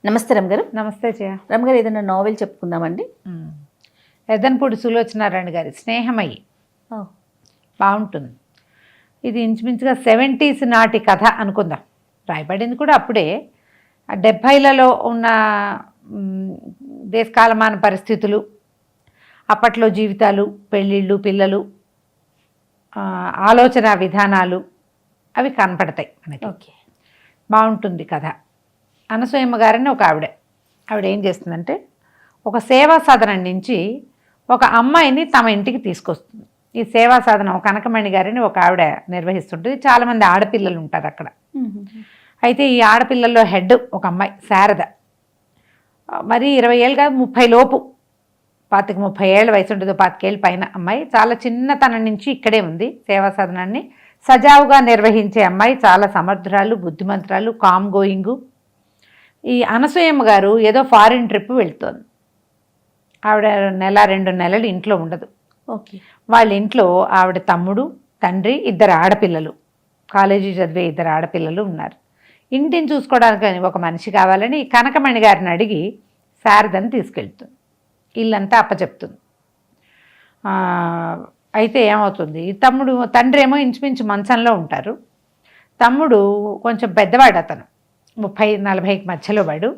నమస్తే రమగారు. నమస్తే జయ. రమగారు, ఏదైనా నావెల్ చెప్పుకుందామండి? ఎదన్పూడి సులోచనారాయణ గారి స్నేహమయ్యి బాగుంటుంది. ఇది ఇంచుమించుగా 70s నాటి కథ అనుకుందాం. రాయబడింది కూడా అప్పుడే. 70లలో ఉన్న దేశకాలమాన పరిస్థితులు, అప్పట్లో జీవితాలు, పెళ్ళిళ్ళు, పిల్లలు, ఆలోచన విధానాలు అవి కనపడతాయి మనకి. ఓకే, బాగుంటుంది కథ. అనసూయమ్మ గారని ఒక ఆవిడ ఏం చేస్తుందంటే, ఒక సేవా సదనం నుంచి ఒక అమ్మాయిని తమ ఇంటికి తీసుకొస్తుంది. ఈ సేవా సదనం కనకమణి గారిని ఒక ఆవిడ నిర్వహిస్తుంటుంది. చాలామంది ఆడపిల్లలు ఉంటారు అక్కడ. అయితే ఈ ఆడపిల్లల్లో హెడ్ ఒక అమ్మాయి శారద. మరి 20 ఏళ్ళు కాదు, 30 లోపు, 25-30 ఏళ్ళ వయసు ఉంటుంది, 25 ఏళ్ళ పైన అమ్మాయి. చాలా చిన్నతనం నుంచి ఇక్కడే ఉంది. సేవా సదనాన్ని సజావుగా నిర్వహించే అమ్మాయి. చాలా సమర్థురాలు, బుద్ధిమంతురాలు, కామ్ గోయింగు. ఈ అనసూయమ్మ గారు ఏదో ఫారిన్ ట్రిప్ వెళ్తోంది. ఆవిడ 1-2 నెలలు ఇంట్లో ఉండదు. ఓకే. వాళ్ళ ఇంట్లో ఆవిడ తమ్ముడు, తండ్రి, 2 ఆడపిల్లలు, కాలేజీ చదివే 2 ఆడపిల్లలు ఉన్నారు. ఇంటిని చూసుకోవడానికి ఒక మనిషి కావాలని కనకమణి గారిని అడిగి శారదని తీసుకెళ్తుంది. ఇల్లంతా అప్పచెప్తుంది. అయితే ఏమవుతుంది, తండ్రి ఏమో ఇంచుమించు మంచంలో ఉంటారు. తమ్ముడు కొంచెం పెద్దవాడు, అతను 30-40కి మధ్యలో వాడు.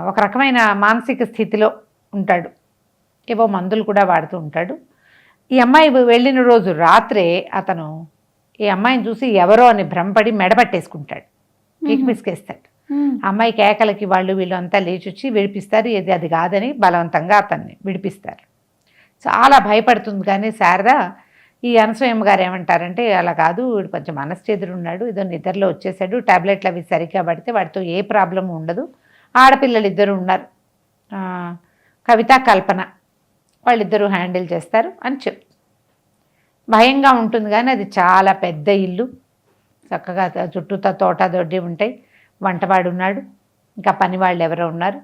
ఒక రకమైన మానసిక స్థితిలో ఉంటాడు. ఏవో మందులు కూడా వాడుతూ ఉంటాడు. ఈ అమ్మాయి వెళ్ళిన రోజు రాత్రే అతను ఈ అమ్మాయిని చూసి ఎవరో అని భ్రమపడి మెడపట్టేసుకుంటాడు, పిసికేస్తాడు. అమ్మాయి కేకలకి వీళ్ళు అంతా లేచి వచ్చి విడిపిస్తారు. అది కాదని బలవంతంగా అతన్ని విడిపిస్తారు. చాలా భయపడుతుంది. కానీ శారద, ఈ అనసూయమ్మ గారు ఏమంటారంటే, అలా కాదు, వీడు కొంచెం మనశ్చేదుడు ఉన్నాడు, ఏదో నిద్రలో వచ్చేసాడు, టాబ్లెట్లు అవి సరిగ్గా పడితే వాడితో ఏ ప్రాబ్లము ఉండదు. ఆడపిల్లలు 2 ఉన్నారు, కవిత, కల్పన, వాళ్ళిద్దరూ హ్యాండిల్ చేస్తారు అని చెప్తుంది. భయంగా ఉంటుంది. కానీ అది చాలా పెద్ద ఇల్లు, చక్కగా చుట్టూతో తోట దొడ్డి ఉంటాయి, వంటవాడు ఉన్నాడు, ఇంకా పని వాళ్ళు ఎవరో ఉన్నారు.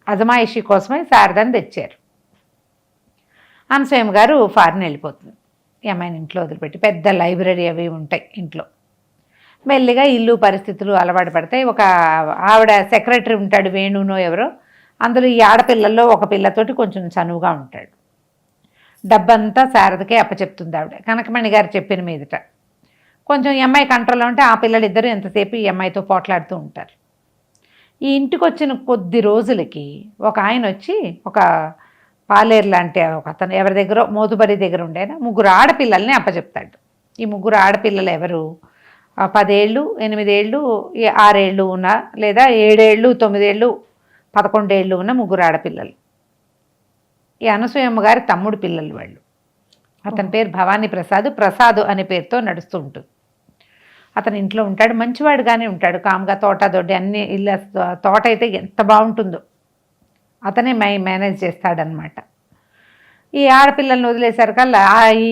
అజమాయిషి కోసమే శారదని తెచ్చారు. అనసూయమ్మ గారు ఫారిన్ వెళ్ళిపోతుంది. ఈ అమ్మాయిని ఇంట్లో వదిలిపెట్టి. పెద్ద లైబ్రరీ అవి ఉంటాయి ఇంట్లో. మెల్లిగా ఇల్లు పరిస్థితులు అలవాటు పడతాయి. ఒక ఆవిడ సెక్రటరీ ఉంటాడు, వేణునో ఎవరో. అందులో ఈ ఆడపిల్లల్లో ఒక పిల్లతోటి కొంచెం చనువుగా ఉంటాడు. డబ్బంతా శారదకే అప్పచెప్తుంది ఆవిడ, కనకమణి గారు చెప్పిన మీదట. కొంచెం ఈ అమ్మాయి కంట్రోల్లో ఉంటే ఆ పిల్లలిద్దరూ ఎంతసేపు ఈ అమ్మాయితో పోట్లాడుతూ ఉంటారు. ఈ ఇంటికి వచ్చిన కొద్ది రోజులకి ఒక ఆయన వచ్చి, ఒక పాలేరు లాంటి ఒక అతను ఎవరి దగ్గర, మోతుబరి దగ్గర ఉండేనా 3 ఆడపిల్లల్ని అప్పచెప్తాడు. ఈ 3 ఆడపిల్లలు ఎవరు, 10 ఏళ్ళు, 8 ఏళ్ళు, 6 ఏళ్ళు ఉన్న, లేదా 7 ఏళ్ళు, 9 ఏళ్ళు, 11 ఏళ్ళు ఉన్న 3 ఆడపిల్లలు. ఈ అనసూయమ్మ గారి తమ్ముడు పిల్లలు వాళ్ళు. అతని పేరు భవానీ ప్రసాద్ అనే పేరుతో నడుస్తూ ఉంటుంది. అతను ఇంట్లో ఉంటాడు, మంచివాడుగానే ఉంటాడు, కామ్గా. తోట దొడ్డి అన్ని ఇల్లు, తోట అయితే ఎంత బాగుంటుందో, అతనే మేనేజ్ చేస్తాడనమాట. ఈ ఆడపిల్లల్ని వదిలేసరికల్లా ఈ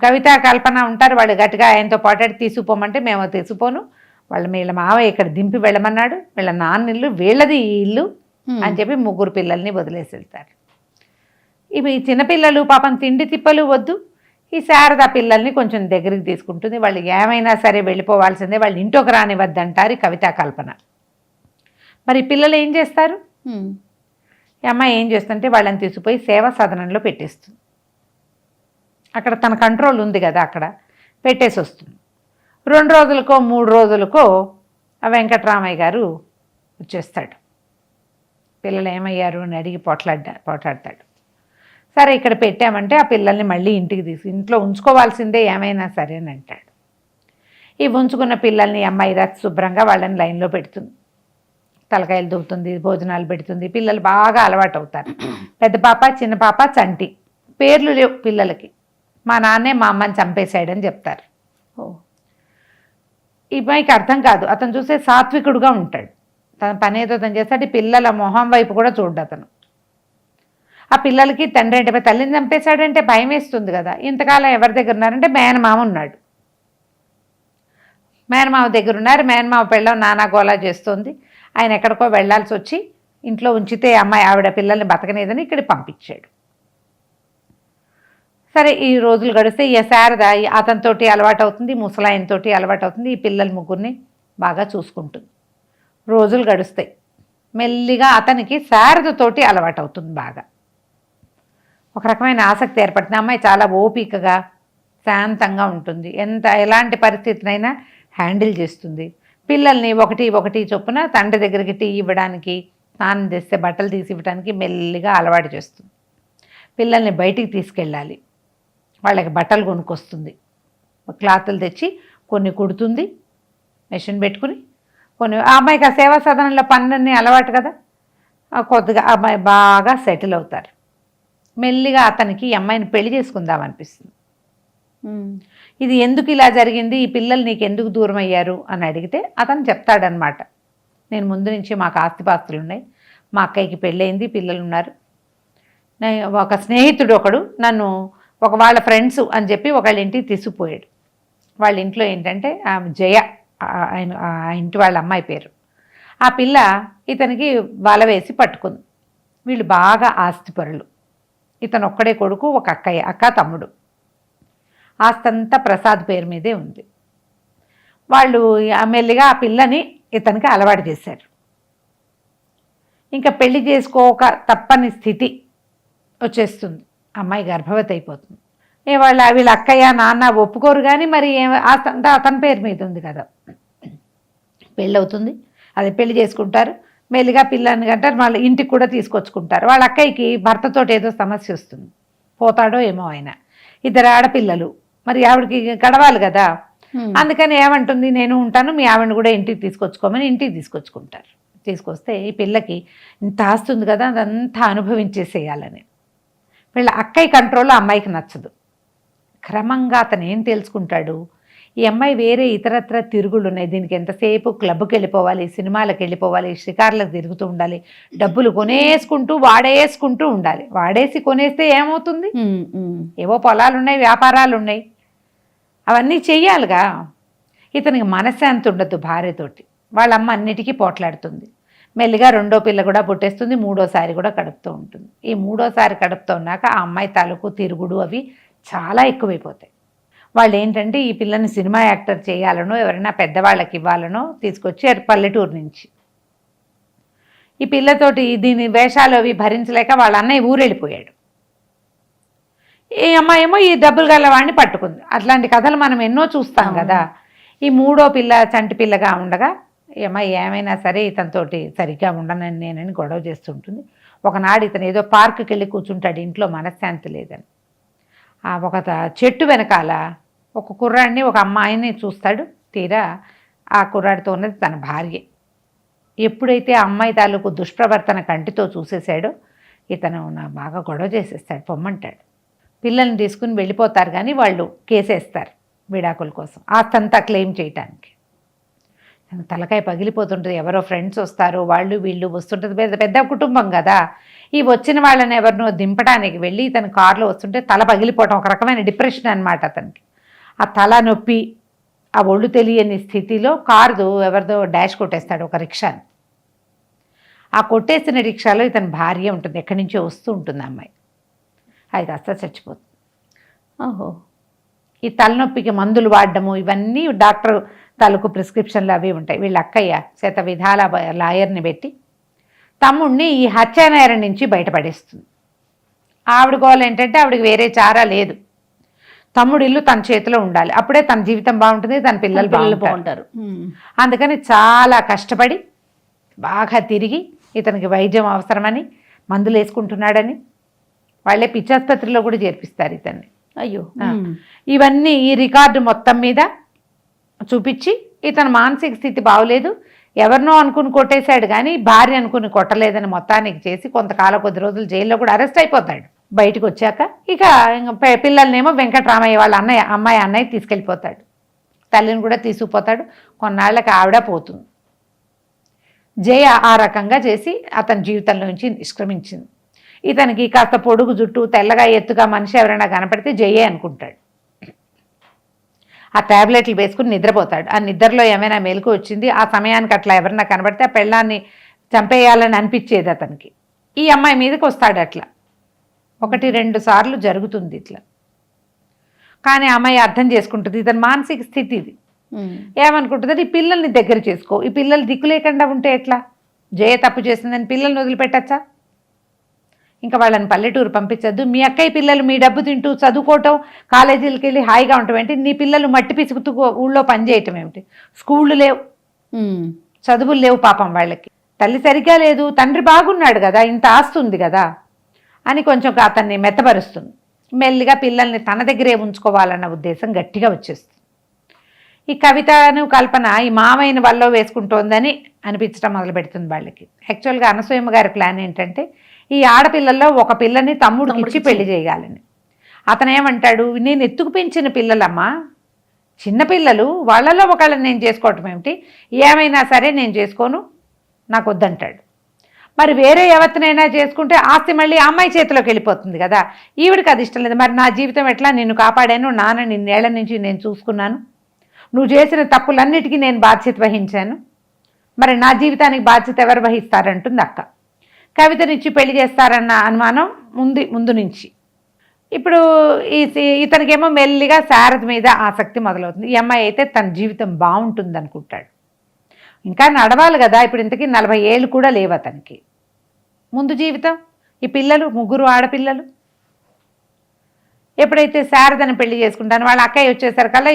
కవిత, కల్పన ఉంటారు. వాళ్ళు గట్టిగా ఆయనతో పోటాడి తీసుకుపోమంటే, మేము తీసుకుపోను, వీళ్ళ మావయ్య ఇక్కడ దింపి వెళ్ళమన్నాడు, వీళ్ళ నాన్న ఇల్లు, వీళ్ళది ఈ ఇల్లు అని చెప్పి 3 పిల్లల్ని వదిలేసి వెళ్తారు. ఇవి చిన్నపిల్లలు, పాపం తిండి తిప్పలు వద్దు. ఈ శారద పిల్లల్ని కొంచెం దగ్గరికి తీసుకుంటుంది. వాళ్ళు ఏమైనా సరే వెళ్ళిపోవాల్సిందే, వాళ్ళు ఇంట్లోకి రానివద్దంటారు కవిత, కల్పన. మరి పిల్లలు ఏం చేస్తారు? ఈ అమ్మాయి ఏం చేస్తుంటే వాళ్ళని తీసుకుపోయి సేవా సదనంలో పెట్టేస్తుంది. అక్కడ తన కంట్రోల్ ఉంది కదా, అక్కడ పెట్టేసి వస్తుంది. 2 రోజులకో 3 రోజులకో ఆ వెంకటరామయ్య గారు వచ్చేస్తాడు. పిల్లలు ఏమయ్యారు అని అడిగి పోట్లాడతాడు. సరే, ఇక్కడ పెట్టామంటే ఆ పిల్లల్ని మళ్ళీ ఇంట్లో ఉంచుకోవాల్సిందే ఏమైనా సరే అని అంటాడు. ఈ ఉంచుకున్న పిల్లల్ని అమ్మాయి శుభ్రంగా వాళ్ళని లైన్లో పెడుతుంది, తలకాయలు దువ్వుతుంది, భోజనాలు పెడుతుంది. పిల్లలు బాగా అలవాటు అవుతారు. పెద్ద పాప, చిన్న పాప, చంటి. పేర్లు లేవు పిల్లలకి. మా నాన్నే మా అమ్మని చంపేశాడని చెప్తారు. ఈ అమ్మాయికి అర్థం కాదు. అతను చూసే సాత్వికుడుగా ఉంటాడు, తన పని ఏదో తను చేస్తాడు. పిల్లల మొహం వైపు కూడా చూడ్డు అతను. ఆ పిల్లలకి తండ్రి అంటే, తల్లిని చంపేశాడంటే భయం వేస్తుంది కదా. ఇంతకాలం ఎవరి దగ్గర ఉన్నారంటే మేనమామ ఉన్నాడు. మేనమామ దగ్గర ఉన్నారు. మేనమామ పెళ్ళం నానా గోలా చేస్తుంది. ఆయన ఎక్కడికో వెళ్లాల్సి వచ్చి ఇంట్లో ఉంచితే ఆవిడ పిల్లల్ని బతకనేదని ఇక్కడికి పంపించాడు. సరే, ఈ రోజులు గడిస్తే ఈ శారద అతనితోటి అలవాటు అవుతుంది, ముసలాయనతోటి అలవాటు అవుతుంది. ఈ పిల్లలు 3 బాగా చూసుకుంటుంది. రోజులు గడుస్తాయి. మెల్లిగా అతనికి శారదతోటి అలవాటు అవుతుంది. బాగా ఒక రకమైన ఆసక్తి ఏర్పడుతుంది. అమ్మాయి చాలా ఓపికగా శాంతంగా ఉంటుంది. ఎలాంటి పరిస్థితినైనా హ్యాండిల్ చేస్తుంది. పిల్లల్ని ఒకటి చొప్పున తండ్రి దగ్గరికి టీ ఇవ్వడానికి, స్నానం చేస్తే బట్టలు తీసి ఇవ్వడానికి మెల్లిగా అలవాటు చేస్తుంది. పిల్లల్ని బయటికి తీసుకెళ్ళాలి, వాళ్ళకి బట్టలు కొనుక్కొస్తుంది. క్లాతులు తెచ్చి కొన్ని కుడుతుంది, మెషిన్ పెట్టుకుని కొన్ని. ఆ అమ్మాయికి ఆ సేవా సదనంలో పనులన్నీ అలవాటు కదా. కొద్దిగా అమ్మాయి బాగా సెటిల్ అవుతారు. మెల్లిగా అతనికి ఈ అమ్మాయిని పెళ్లి చేసుకుందాం అనిపిస్తుంది. ఇది ఎందుకు ఇలా జరిగింది, ఈ పిల్లలు నీకు ఎందుకు దూరం అయ్యారు అని అడిగితే అతను చెప్తాడనమాట. నేను ముందు నుంచి మాకు ఆస్తిపాస్తులు ఉన్నాయి, మా అక్కయ్యకి పెళ్ళయింది, పిల్లలు ఉన్నారు. ఒక స్నేహితుడు ఒకడు నన్ను వాళ్ళ ఫ్రెండ్స్ అని చెప్పి ఒకళ్ళ ఇంటికి తీసుకుపోయాడు. వాళ్ళ ఇంట్లో ఏంటంటే జయ, ఆ ఇంటి వాళ్ళ అమ్మాయి పేరు. ఆ పిల్ల ఇతనికి వల వేసి పట్టుకుంది. వీళ్ళు బాగా ఆస్తిపరులు. ఇతను ఒక్కడే కొడుకు, ఒక అక్క తమ్ముడు. ఆస్తంతా ప్రసాద్ పేరు మీదే ఉంది. వాళ్ళు మెల్లిగా ఆ పిల్లని ఇతనికి అలవాటు చేశారు. ఇంకా పెళ్లి చేసుకోక తప్పని స్థితి వచ్చేస్తుంది. అమ్మాయి గర్భవతి అయిపోతుంది. వీళ్ళ అక్కయ్య నాన్న ఒప్పుకోరు, కానీ మరి ఆస్తంతా అతని పేరు మీద ఉంది కదా. పెళ్ళి అవుతుంది, అది పెళ్లి చేసుకుంటారు. మెల్లిగా పిల్లని కంటారు, మళ్ళీ ఇంటికి కూడా తీసుకొచ్చుకుంటారు. వాళ్ళ అక్కయ్యకి భర్తతో ఏదో సమస్య వస్తుంది, పోతాడో ఏమో ఆయన. 2 ఆడపిల్లలు, మరి ఆవిడకి గడవాలి కదా. అందుకని ఏమంటుంది, నేను ఉంటాను, మీ ఆవిడని కూడా ఇంటికి తీసుకొచ్చుకోమని ఇంటికి తీసుకొచ్చుకుంటారు. తీసుకొస్తే ఈ పిల్లకి ఇంత ఆస్తుంది కదా, అదంతా అనుభవించేసేయాలని. వీళ్ళ అక్కయ్య కంట్రోల్లో అమ్మాయికి నచ్చదు. క్రమంగా అతను ఏం తెలుసుకుంటాడు, ఈ అమ్మాయి వేరే ఇతరత్ర తిరుగులు ఉన్నాయి, దీనికి ఎంతసేపు క్లబ్కి వెళ్ళిపోవాలి, సినిమాలకు వెళ్ళిపోవాలి, షికార్లకు తిరుగుతూ ఉండాలి, డబ్బులు కొనేసుకుంటూ వాడేసుకుంటూ ఉండాలి. వాడేసి కొనేస్తే ఏమవుతుంది, ఏవో పొలాలు ఉన్నాయి, వ్యాపారాలు ఉన్నాయి, అవన్నీ చెయ్యాలిగా. ఇతనికి మనశ్శాంతి ఉండదు భార్యతోటి. వాళ్ళమ్మ అన్నిటికీ పోట్లాడుతుంది. మెల్లిగా 2వ పిల్ల కూడా పుట్టేస్తుంది, 3వసారి కూడా కడుపుతూ ఉంటుంది. ఈ 3వసారి కడుపుతూ ఉన్నాక ఆ అమ్మాయి తాలూకు తిరుగుడు అవి చాలా ఎక్కువైపోతాయి. వాళ్ళు ఏంటంటే ఈ పిల్లని సినిమా యాక్టర్ చేయాలనో, ఎవరైనా పెద్దవాళ్ళకి ఇవ్వాలనో తీసుకొచ్చి పల్లెటూరు నుంచి. ఈ పిల్లతోటి దీని వేషాలు అవి భరించలేక వాళ్ళ అన్నయ్య ఊరెళ్ళిపోయాడు. ఈ అమ్మాయి ఏమో ఈ డబ్బులు గల వాడిని పట్టుకుంది. అట్లాంటి కథలు మనం ఎన్నో చూస్తాం కదా. ఈ 3వ పిల్ల చంటి పిల్లగా ఉండగా ఈ అమ్మాయి ఏమైనా సరే ఇతనితోటి సరిగ్గా ఉండనని నేనని గొడవ చేస్తుంటుంది. ఒకనాడు ఇతను ఏదో పార్కుకి వెళ్ళి కూర్చుంటాడు, ఇంట్లో మనశ్శాంతి లేదని. ఒక చెట్టు వెనకాల ఒక కుర్రాడిని, ఒక అమ్మాయిని చూస్తాడు. తీరా ఆ కుర్రాడితో ఉన్నది తన భార్య. ఎప్పుడైతే ఆ అమ్మాయి తాలూకు దుష్ప్రవర్తన కంటితో చూసేశాడో ఇతను బాగా గొడవ చేసేస్తాడు, పొమ్మంటాడు. పిల్లల్ని తీసుకుని వెళ్ళిపోతారు, కానీ వాళ్ళు కేసేస్తారు విడాకుల కోసం, ఆస్తంతా క్లెయిమ్ చేయటానికి. తలకాయ పగిలిపోతుంటుంది. ఎవరో ఫ్రెండ్స్ వస్తారు, వాళ్ళు వీళ్ళు వస్తుంటుంది. పెద్ద కుటుంబం కదా. ఈ వచ్చిన వాళ్ళని ఎవరినో దింపడానికి వెళ్ళి ఇతను కారులో వస్తుంటే తల పగిలిపోవటం, ఒక రకమైన డిప్రెషన్ అనమాట అతనికి. ఆ తల నొప్పి, ఆ ఒళ్ళు తెలియని స్థితిలో కారు ఎవరిదో డాష్ కొట్టేస్తాడు, ఒక రిక్షాని. ఆ కొట్టేసిన రిక్షాలో ఇతని భార్య ఉంటుంది, ఎక్కడి నుంచో వస్తూ ఉంటుంది అమ్మాయి. అది కాస్త చచ్చిపోతుంది. ఓహో. ఈ తలనొప్పికి మందులు వాడడము, ఇవన్నీ డాక్టర్ తాలూకు ప్రిస్క్రిప్షన్లు అవి ఉంటాయి. వీళ్ళ అక్కయ్య శత విధాల లాయర్ని పెట్టి తమ్ముడిని ఈ హత్యానేరం నుంచి బయటపడేస్తుంది. ఆవిడ గోల్ ఏంటంటే ఆవిడకి వేరే చారా లేదు, తమ్ముడు ఇల్లు తన చేతిలో ఉండాలి, అప్పుడే తన జీవితం బాగుంటుంది, తన పిల్లలు బాగుంటారు. అందుకని చాలా కష్టపడి బాగా తిరిగి ఇతనికి వైద్యం అవసరమని మందులు వేసుకుంటున్నాడని వాళ్ళే పిచ్చాసుపత్రిలో కూడా చేర్పిస్తారు ఇతన్ని. అయ్యో. ఇవన్నీ ఈ రికార్డు మొత్తం మీద చూపించి ఇతను మానసిక స్థితి బాగోలేదు, ఎవరినో అనుకుని కొట్టేశాడు కానీ భార్య అనుకుని కొట్టలేదని మొత్తానికి చేసి కొంతకాలం కొద్ది రోజులు జైల్లో కూడా అరెస్ట్ అయిపోతాడు. బయటకు వచ్చాక ఇక పిల్లల్నేమో వెంకటరామయ్య వాళ్ళ అన్నయ్య తీసుకెళ్ళిపోతాడు. తల్లిని కూడా తీసుకుపోతాడు. కొన్నాళ్ళకి ఆవిడ పోతుంది. జయ ఆ రకంగా చేసి అతని జీవితంలో నుంచి నిష్క్రమించింది. ఇతనికి కాస్త పొడుగు జుట్టు, తెల్లగా ఎత్తుగా మనిషి ఎవరైనా కనపడితే జయే అనుకుంటాడు. ఆ ట్యాబ్లెట్లు వేసుకుని నిద్రపోతాడు. ఆ నిద్రలో ఏమైనా మెలకు వచ్చింది, ఆ సమయానికి అట్లా ఎవరైనా కనబడితే ఆ పెళ్ళాన్ని చంపేయాలని అనిపించేది అతనికి. ఈ అమ్మాయి మీదకి వస్తాడు. అట్లా 1-2 సార్లు జరుగుతుంది ఇట్లా. కానీ అమ్మాయి అర్థం చేసుకుంటుంది, ఇతని మానసిక స్థితి ఇది. ఏమనుకుంటుందంటే ఈ పిల్లల్ని దగ్గర చేసుకో, ఈ పిల్లలు దిక్కు లేకుండా ఉంటే ఎట్లా, జయ తప్పు చేసిందని పిల్లల్ని వదిలిపెట్టచ్చా, ఇంకా వాళ్ళని పల్లెటూరు పంపించద్దు, మీ అక్కయ్య పిల్లలు మీ డబ్బు తింటూ చదువుకోవటం కాలేజీలకి వెళ్ళి హాయిగా ఉండటం ఏంటి, నీ పిల్లలు మట్టి పిసుకుతూ ఊళ్ళో పని చేయటం ఏమిటి, స్కూళ్ళు లేవు, చదువులు లేవు పాపం వాళ్ళకి, తల్లి సరిగ్గా లేదు, తండ్రి బాగున్నాడు కదా, ఇంత ఆస్తుంది కదా అని కొంచెం అతన్ని మెత్తపరుస్తుంది. మెల్లిగా పిల్లల్ని తన దగ్గరే ఉంచుకోవాలన్న ఉద్దేశం గట్టిగా వచ్చేస్తుంది. ఈ కవితను కల్పన ఈ మామయ్యని వల్ల వేసుకుంటోందని అనిపించడం మొదలు పెడుతుంది వాళ్ళకి. యాక్చువల్గా అనసూయమ్మ గారి ప్లాన్ ఏంటంటే ఈ ఆడపిల్లల్లో ఒక పిల్లని తమ్ముడికి ఇచ్చి పెళ్లి చేయాలని. అతను ఏమంటాడు, నేను ఎత్తుకు పెంచిన పిల్లలమ్మా, చిన్నపిల్లలు, వాళ్ళలో ఒకళ్ళని నేను చేసుకోవటం ఏమిటి, ఏమైనా సరే నేను చేసుకోను, నాకు వద్దంటాడు. మరి వేరే ఎవరినైనా చేసుకుంటే ఆస్తి మళ్ళీ అమ్మాయి చేతిలోకి వెళ్ళిపోతుంది కదా, ఈవిడికి అది ఇష్టం లేదు. మరి నా జీవితం ఎట్లా, నిన్ను కాపాడాను, నాన్న నిన్నేళ్ల నుంచి నేను చూసుకున్నాను, నువ్వు చేసిన తప్పులన్నిటికీ నేను బాధ్యత వహించాను, మరి నా జీవితానికి బాధ్యత ఎవరు వహిస్తారంటుంది అక్క. కవితనిచ్చి పెళ్లి చేస్తారన్న అనుమానం ముందు నుంచి. ఇప్పుడు ఇతనికేమో మెల్లిగా శారద మీద ఆసక్తి మొదలవుతుంది. ఈ అమ్మాయి అయితే తన జీవితం బాగుంటుంది అనుకుంటాడు. ఇంకా నడవాలి కదా, ఇప్పుడు ఇంతకీ 40 ఏళ్ళు కూడా లేవు అతనికి. ముందు జీవితం, ఈ పిల్లలు, 3 ఆడపిల్లలు. ఎప్పుడైతే శారదను పెళ్లి చేసుకుంటాను వాళ్ళ అక్కయ్య వచ్చేసరికల్లా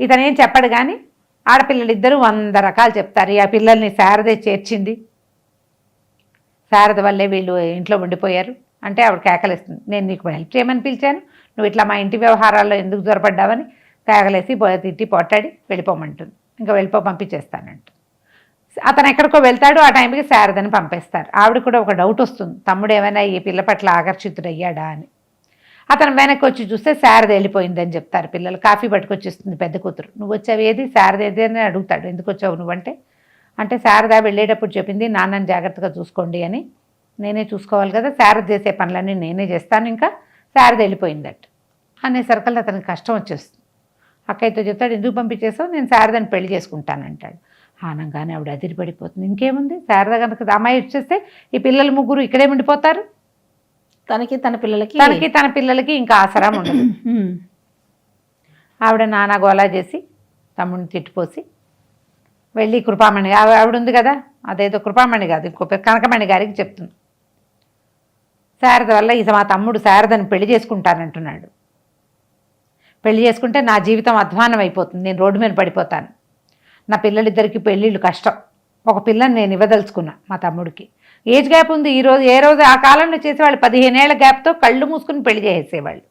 ఇతనేం చెప్పడు, కానీ ఆడపిల్లలు ఇద్దరు 100 రకాలు చెప్తారు. ఆ పిల్లల్ని శారదే చేర్చింది, శారద వల్లే వీళ్ళు ఇంట్లో ఉండిపోయారు అంటే ఆవిడ కేకలేస్తుంది, నేను నీకు హెల్ప్ చేయమని పిలిచాను, నువ్వు ఇట్లా మా ఇంటి వ్యవహారాల్లో ఎందుకు దొరపడ్డావని కేకలేసి తిట్టి పొట్టాడి వెళ్ళిపోమంటుంది. ఇంకా పంపించేస్తానంట. అతను ఎక్కడికో వెళ్తాడు, ఆ టైంకి శారదని పంపేస్తారు. ఆవిడ కూడా ఒక డౌట్ వస్తుంది, తమ్ముడు ఏమైనా ఈ పిల్ల పట్ల ఆకర్షితుడయ్యాడా అని. అతను వెనక్కి వచ్చి చూస్తే శారద వెళ్ళిపోయిందని చెప్తారు పిల్లలు. కాఫీ పట్టుకొచ్చిస్తుంది పెద్ద కూతురు. నువ్వు వచ్చావు ఏది, శారద ఏది అని అడుగుతాడు. ఎందుకు వచ్చావు నువ్వంటే, అంటే శారద వెళ్ళేటప్పుడు చెప్పింది నాన్నని జాగ్రత్తగా చూసుకోండి అని. నేనే చూసుకోవాలి కదా, శారద చేసే పనులన్నీ నేనే చేస్తాను, ఇంకా శారద వెళ్ళిపోయిందట అనేసరికల్లా అతనికి కష్టం వచ్చేస్తుంది. అక్కయ్యతో చెప్తాడు, ఎందుకు పంపించేసావు, నేను శారదని పెళ్లి చేసుకుంటానంటాడు. ఆనంగానే ఆవిడ అదిరిపడిపోతుంది. ఇంకేముంది, శారద కనుక అమ్మాయి వచ్చేస్తే ఈ పిల్లలు 3 ఇక్కడే ఉండిపోతారు, తనకి తన పిల్లలకి ఇంకా ఆసరా ఉండదు. ఆవిడ నానా గోలా చేసి తమ్ముడిని తిట్టిపోసి వెళ్ళి కృపామణి, ఆవిడ ఉంది కదా, అదేదో కృపామణి కాదు ఇంకో కనకమణి గారికి చెప్తుంది, శారద వల్ల మా తమ్ముడు శారదని పెళ్లి చేసుకుంటానంటున్నాడు, పెళ్లి చేసుకుంటే నా జీవితం అధ్వానం అయిపోతుంది, నేను రోడ్డు మీద పడిపోతాను, నా పిల్లలిద్దరికి పెళ్ళిళ్ళు కష్టం, ఒక పిల్లని నేను ఇవ్వదలుచుకున్నా మా తమ్ముడికి, ఏజ్ గ్యాప్ ఉంది, ఏ రోజు ఆ కాలంలో చేసేవాళ్ళు 15 ఏళ్ల గ్యాప్తో కళ్ళు మూసుకుని పెళ్లి చేసేవాళ్ళు.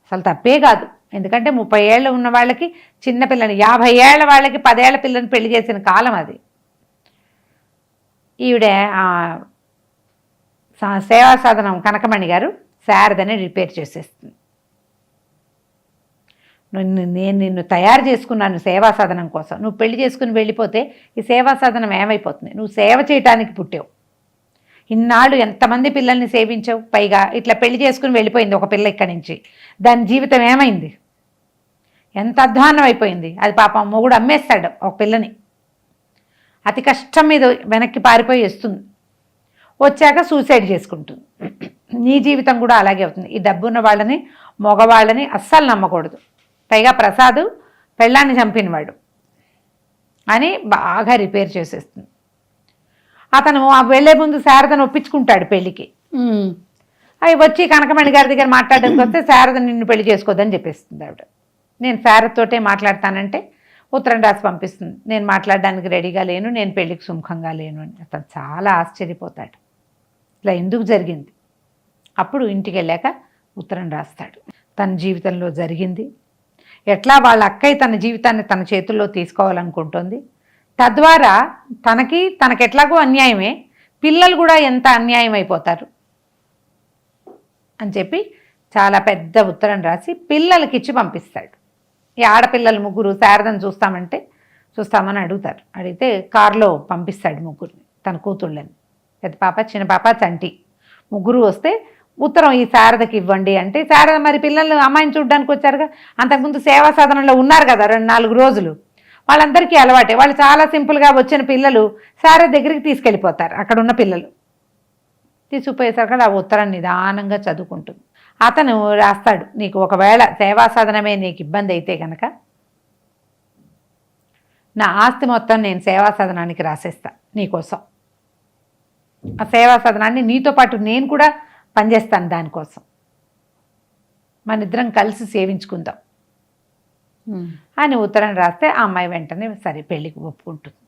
అసలు తప్పే కాదు, ఎందుకంటే 30 ఏళ్ళు ఉన్న వాళ్ళకి చిన్నపిల్లని, 50 ఏళ్ల వాళ్ళకి 10 ఏళ్ల పిల్లని పెళ్లి చేసిన కాలం అది. ఈవిడ సేవా సాధనం కనకమణి గారు శారదని రిపేర్ చేసేస్తుంది. నేను నిన్ను తయారు చేసుకున్నాను సేవా సాధనం కోసం, నువ్వు పెళ్లి చేసుకుని వెళ్ళిపోతే ఈ సేవా సాధనం ఏమైపోతుంది, నువ్వు సేవ చేయటానికి పుట్టావు, ఇన్నాళ్ళు ఎంతమంది పిల్లల్ని సేవించావు, పైగా ఇట్లా పెళ్లి చేసుకుని వెళ్ళిపోయింది ఒక పిల్ల ఇక్కడి నుంచి, దాని జీవితం ఏమైంది, ఎంత అధ్వానం అయిపోయింది. అది పాపం మొగుడు అమ్మేస్తాడు ఒక పిల్లని, అతి కష్టం మీద వెనక్కి పారిపోయి వస్తుంది, వచ్చాక సూసైడ్ చేసుకుంటుంది. నీ జీవితం కూడా అలాగే అవుతుంది. ఈ డబ్బున్న వాళ్ళని, మగవాళ్ళని అస్సలు నమ్మకూడదు. పైగా ప్రసాద్ పెళ్ళాన్ని చంపినవాడు అని బాగా రిపేర్ చేసేస్తుంది. అతను వెళ్లే ముందు శారదను ఒప్పించుకుంటాడు పెళ్లికి. అవి వచ్చి కనకమణి గారి దగ్గర మాట్లాడడానికి వస్తే శారద నిన్ను పెళ్లి చేసుకోదని చెప్పేస్తుంది ఆవిడ. నేను శారదతోటే మాట్లాడతానంటే ఉత్తరం రాసి పంపిస్తుంది, నేను మాట్లాడడానికి రెడీగా లేను, నేను పెళ్లికి సుముఖంగా లేను అని. అతను చాలా ఆశ్చర్యపోతాడు, ఇలా ఎందుకు జరిగింది. అప్పుడు ఇంటికి వెళ్ళాక ఉత్తరం రాస్తాడు, తన జీవితంలో జరిగింది, ఎట్లా వాళ్ళ అక్కయ్య తన జీవితాన్ని తన చేతుల్లో తీసుకోవాలనుకుంటుంది, తద్వారా తనకెట్లాగో అన్యాయమే, పిల్లలు కూడా ఎంత అన్యాయం అయిపోతారు అని చెప్పి చాలా పెద్ద ఉత్తరం రాసి పిల్లలకి ఇచ్చి పంపిస్తాడు. ఈ ఆడపిల్లలు 3 శారదను చూస్తామని అడుగుతారు. అడిగితే కారులో పంపిస్తాడు 3 తన కూతుళ్ళని, పెద్ద పాప, చిన్న పాప, చంటి 3 వస్తే ఉత్తరం ఈ శారదకి ఇవ్వండి అంటే, శారద మరి పిల్లలు అమ్మాయిని చూడడానికి వచ్చారుగా, అంతకుముందు సేవా సాధనలో ఉన్నారు కదా 2-4 రోజులు, వాళ్ళందరికీ అలవాటే, వాళ్ళు చాలా సింపుల్గా వచ్చిన పిల్లలు శారద దగ్గరికి తీసుకెళ్ళిపోతారు. అక్కడ ఉన్న పిల్లలు తీసుకుపోయేసరికి ఆ ఉత్తరం నిదానంగా చదువుకుంటుంది. అతను రాస్తాడు, నీకు ఒకవేళ సేవా సాధనమే నీకు ఇబ్బంది అయితే కనుక నా ఆస్తి మొత్తం నేను సేవా సదనానికి రాసేస్తా నీకోసం. ఆ సేవా సదనాన్ని నీతో పాటు నేను కూడా పనిచేస్తాను దానికోసం, మన ఇద్దరం కలిసి సేవించుకుందాం అని ఉత్తరం రాస్తే ఆ అమ్మాయి వెంటనే సరే పెళ్ళికి ఒప్పుకుంటుంది.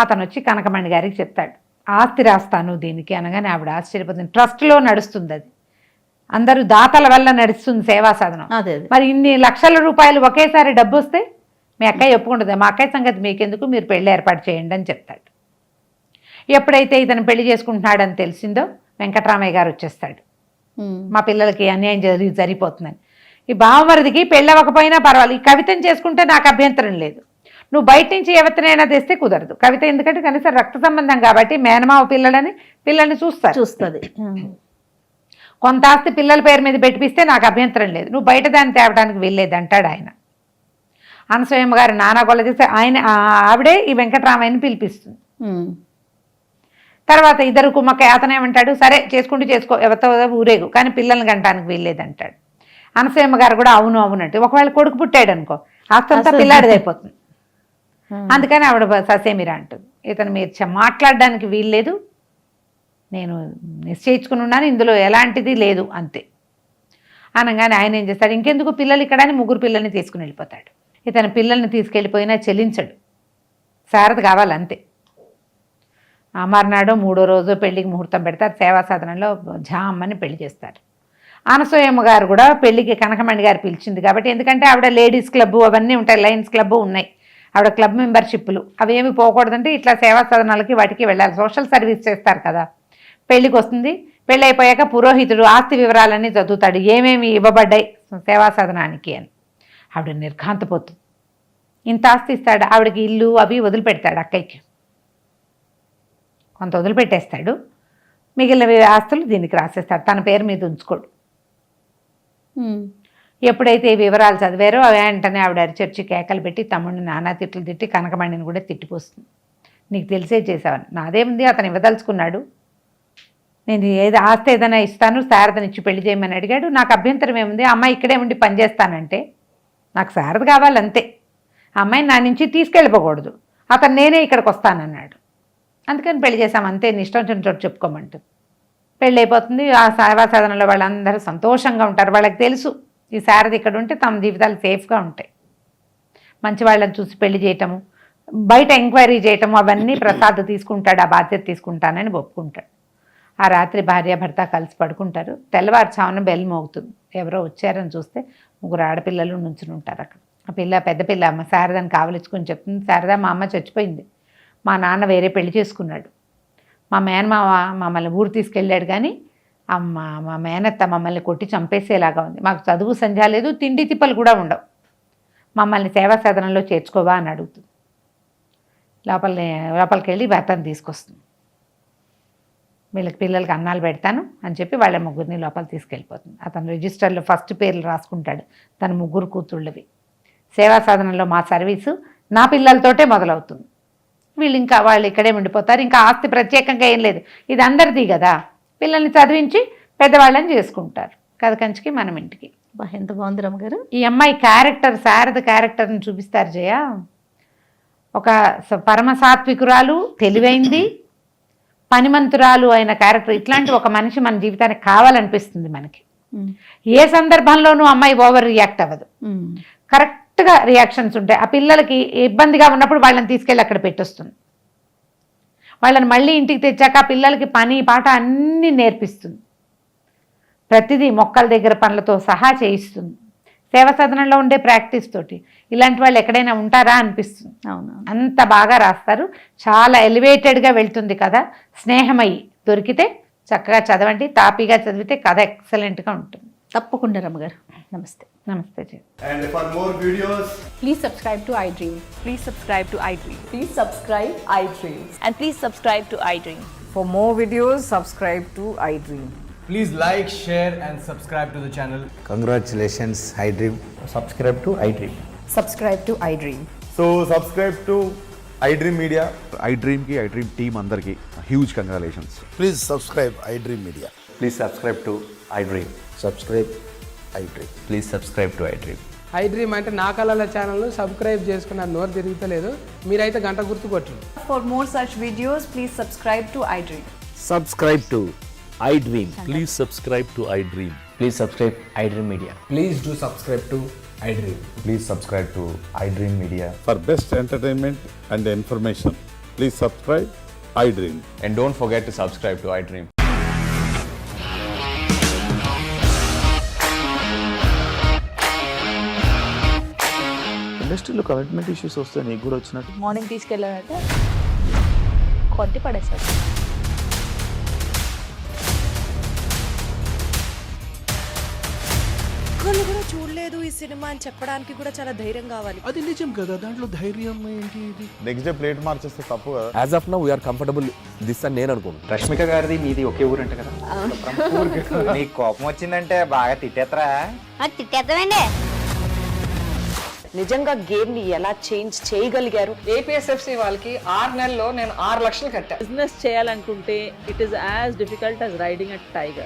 అతను వచ్చి కనకమణి గారికి చెప్తాడు, ఆస్తి రాస్తాను దీనికి అనగానే ఆవిడ ఆశ్చర్యపోతుంది. ట్రస్ట్లో నడుస్తుంది అది, అందరూ దాతల వల్ల నడుస్తుంది సేవా సాధనం. మరి ఇన్ని లక్షల రూపాయలు ఒకేసారి డబ్బు వస్తే మీ అక్కయ్య ఒప్పుకుంటుంది. మా అక్కయ్య సంగతి మీకెందుకు, మీరు పెళ్లి ఏర్పాటు చేయండి అని చెప్తాడు. ఎప్పుడైతే ఇతను పెళ్లి చేసుకుంటున్నాడని తెలిసిందో వెంకటరామయ్య గారు వచ్చేస్తాడు. మా పిల్లలకి అన్యాయం జరిగిపోతుందని. ఈ బావమరిదికి పెళ్ళవకపోయినా పర్వాలేదు, ఈ కవితను చేసుకుంటే నాకు అభ్యంతరం లేదు, నువ్వు బయట నుంచి ఎవరినైనా తెస్తే కుదరదు. కవిత ఎందుకంటే కనీసం రక్త సంబంధం కాబట్టి మేనమావ పిల్లల్ని చూస్తుంది. కొంత ఆస్తి పిల్లల పేరు మీద పెట్టిపిస్తే నాకు అభ్యంతరం లేదు, నువ్వు బయట దాన్ని తేవడానికి వెళ్ళేది అంటాడు ఆయన. అనసూయమ్మ గారు నానా గొల్ల చేస్తే ఆవిడే ఈ వెంకటరామయ్యని పిలిపిస్తుంది. తర్వాత ఇద్దరు కుమ్మక్క అతనేమంటాడు, సరే చేసుకుంటూ చేసుకో, ఎవరితో ఊరేగు, కానీ పిల్లల్ని గంటానికి వెళ్ళేదంటాడు. అనసూయమ్మ గారు కూడా అవును అవునంటే, ఒకవేళ కొడుకు పుట్టాడు అనుకో ఆస్తంతా పిల్లాడిది అయిపోతుంది. అందుకని ఆవిడ ససేమిరా అంటుంది, ఇతను మీరు మాట్లాడడానికి వీల్లేదు, నేను నిశ్చయించుకుని ఉన్నాను, ఇందులో ఎలాంటిది లేదు అంతే అనగానే ఆయన ఏం చేస్తాడు, ఇంకెందుకు పిల్లలు ఇక్కడ అని 3 పిల్లల్ని తీసుకుని వెళ్ళిపోతాడు. ఇతను పిల్లల్ని తీసుకెళ్ళిపోయినా చెల్లించడు, శారద కావాలంతే. మర్నాడు 3వ రోజు పెళ్లికి ముహూర్తం పెడతారు. సేవా సాధనంలో జామ్మని పెళ్లి చేస్తారు. అనసూయమ్మ గారు కూడా పెళ్లికి కనకమణి గారు పిలిచింది కాబట్టి, ఎందుకంటే ఆవిడ లేడీస్ క్లబ్ అవన్నీ ఉంటాయి, లయన్స్ క్లబ్ ఉన్నాయి, ఆవిడ క్లబ్ మెంబర్షిప్లు అవి ఏమి పోకూడదంటే ఇట్లా సేవా సాధనాలకి వాటికి వెళ్ళాలి, సోషల్ సర్వీస్ చేస్తారు కదా. పెళ్ళికి వస్తుంది, పెళ్ళి అయిపోయాక పురోహితుడు ఆస్తి వివరాలన్నీ చదువుతాడు, ఏమేమి ఇవ్వబడ్డాయి సేవా సాధనానికి అని. ఆవిడ నిర్ఘాంతపోతుంది, ఇంత ఆస్తి ఇస్తాడు, ఆవిడకి ఇల్లు అవి వదిలిపెడతాడు, అక్కయ్యకి కొంత వదిలిపెట్టేస్తాడు, మిగిలిన ఆస్తులు దీనికి రాసేస్తాడు, తన పేరు మీద ఉంచుకోడు. ఎప్పుడైతే ఈ వివరాలు చదివారో వెంటనే ఆవిడ చర్చి కేకలు పెట్టి తమ్ముడిని నానా తిట్లు తిట్టి కనకమణిని కూడా తిట్టిపోస్తుంది. నీకు తెలిసే చేసావని, నాదేముంది, అతను ఇవ్వదలుచుకున్నాడు, నేను ఆస్తి ఏదైనా ఇస్తాను, శారదనిచ్చి పెళ్లి చేయమని అడిగాడు, నాకు అభ్యంతరం ఏముంది, అమ్మాయి ఇక్కడే ఉండి పనిచేస్తానంటే నాకు శారద కావాలంతే, అమ్మాయిని నా నుంచి తీసుకెళ్ళిపోకూడదు, అతను నేనే ఇక్కడికి వస్తానన్నాడు, అందుకని పెళ్లి చేశాం అంతే, నీ ఇష్టం వచ్చిన చోటు చెప్పుకోమంటుంది. పెళ్ళి అయిపోతుంది. ఆ సేవా సాధనలో వాళ్ళందరూ సంతోషంగా ఉంటారు, వాళ్ళకి తెలుసు ఈ శారద ఇక్కడ ఉంటే తమ జీవితాలు సేఫ్గా ఉంటాయి. మంచి వాళ్ళని చూసి పెళ్లి చేయటము, బయట ఎంక్వైరీ చేయటము అవన్నీ ప్రసాద్ తీసుకుంటాడు, ఆ బాధ్యత తీసుకుంటానని ఒప్పుకుంటాడు. ఆ రాత్రి భార్యాభర్త కలిసి పడుకుంటారు. తెల్లవారుచామున బెల్ మోగుతుంది, ఎవరో వచ్చారని చూస్తే 3 ఆడపిల్లలు నుంచుని ఉంటారు అక్కడ. ఆ పిల్ల పెద్ద పిల్ల అమ్మ శారదని కావలించుకొని చెప్తుంది, శారద మా అమ్మ చచ్చిపోయింది, మా నాన్న వేరే పెళ్లి చేసుకున్నాడు, మా మేనమావ మమ్మల్ని ఊరు తీసుకెళ్ళాడు, కానీ మా మేనత్త మమ్మల్ని కొట్టి చంపేసేలాగా ఉంది, మాకు చదువు సంధ్య లేదు, తిండి తిప్పలు కూడా ఉండవు, మమ్మల్ని సేవా సాధనంలో చేర్చుకోవా అని అడుగుతుంది. లోపలికి వెళ్ళి భర్తను తీసుకొస్తుంది, వీళ్ళకి పిల్లలకి అన్నాలు పెడతాను అని చెప్పి వాళ్ళ 3 లోపల తీసుకెళ్ళిపోతుంది. అతను రిజిస్టర్లో ఫస్ట్ పేర్లు రాసుకుంటాడు, తన 3 కూతుళ్ళవి. సేవా సాధనంలో మా సర్వీసు నా పిల్లలతోటే మొదలవుతుంది, వాళ్ళు ఇక్కడే ఉండిపోతారు, ఇంకా ఆస్తి ప్రత్యేకంగా ఏం లేదు, ఇది అందరిది కదా, పిల్లల్ని చదివించి పెద్దవాళ్ళని చేసుకుంటారు, కథ కంచికి మనం ఇంటికి. ఎంత బాగుంది రమ్మగారు. ఈ అమ్మాయి క్యారెక్టర్, శారద క్యారెక్టర్ని చూపిస్తారు జయ. ఒక పరమ సాత్వికురాలు, తెలివైంది, పనిమంతురాలు అయిన క్యారెక్టర్. ఇట్లాంటి ఒక మనిషి మన జీవితానికి కావాలనిపిస్తుంది మనకి. ఏ సందర్భంలోనూ అమ్మాయి ఓవర్ రియాక్ట్ అవ్వదు, కరెక్ట్గా రియాక్షన్స్ ఉంటాయి. ఆ పిల్లలకి ఇబ్బందిగా ఉన్నప్పుడు వాళ్ళని తీసుకెళ్ళి అక్కడ పెట్టొస్తుంది, వాళ్ళని మళ్ళీ ఇంటికి తెచ్చాక ఆ పిల్లలకి పని పాట అన్నీ నేర్పిస్తుంది, ప్రతిదీ మొక్కల దగ్గర పనులతో సహా చేయిస్తుంది. సేవా సాధనంలో ఉండే ప్రాక్టీస్ తోటి ఇలాంటి వాళ్ళు ఎక్కడైనా ఉంటారా అనిపిస్తుంది. అవును, అంత బాగా రాస్తారు, చాలా ఎలివేటెడ్గా వెళ్తుంది కథ. స్నేహమయ్యి దొరికితే చక్కగా చదవండి, తాపీగా చదివితే కథ ఎక్సలెంట్గా ఉంటుంది. తప్పకుండా రమ్మగారు. నమస్తే. నమస్తే G. And for more videos, please subscribe to iDream. Please subscribe to iDream. Please subscribe iDream. And please subscribe to iDream. For more videos, subscribe to iDream. please like, share and subscribe to the channel. Congratulations, iDream. Subscribe to iDream. Subscribe to iDream. So subscribe to iDream Media. iDream team andarki huge congratulations. Please subscribe iDream Media. Please subscribe to iDream. Subscribe iDream. Please subscribe to iDream. I dream అంటే నా కళల ఛానల్ను subscribe చేసుకున్న నోరు తిరుగుతలేదు. మీరైతే గంట గుర్తు కొట్టండి. For more such videos, please subscribe to iDream. Subscribe to iDream. Please subscribe to iDream. Please subscribe iDream Media. Please do subscribe to iDream. Please subscribe to iDream Media. For best entertainment and information, please subscribe iDream. And don't forget to subscribe to iDream. ఇండస్ట్రీలో commitment issues వస్తే నీకు కూడా వచ్చినట్టు morning తీసుకెళ్ళాలంటే కొట్టి పడేసాడు. ఒక్కళ్ళు కూడా చూడలేదు ఈ సినిమా అని చెప్పడానికి కూడా చాలా ధైర్యం కావాలి. అది నిజం కదా, దాంట్లో ధైర్యం ఏంటి? ఇది నెక్స్ట్ డే ప్లేట్ మార్చేస్తే తప్పు కదా. As of now we are comfortable this అని నేను అనుకుంటున్నాను. రష్మిక గారిది మీది ఒకే ఊరంట కదా? నీకు కోపం వచ్చిందంటే బాగా తిట్టేత్తరా? తిట్టేద్దామండి. నిజంగా గేమ్ ని ఎలా చేంజ్ చేయగలిగారు? ఏపీఎస్ఎఫ్సి వాళ్ళకి 6 నెలల్లో నేను 6 లక్షలు కట్టా. బిజినెస్ చేయాలనుకుంటే it is as difficult as riding a tiger.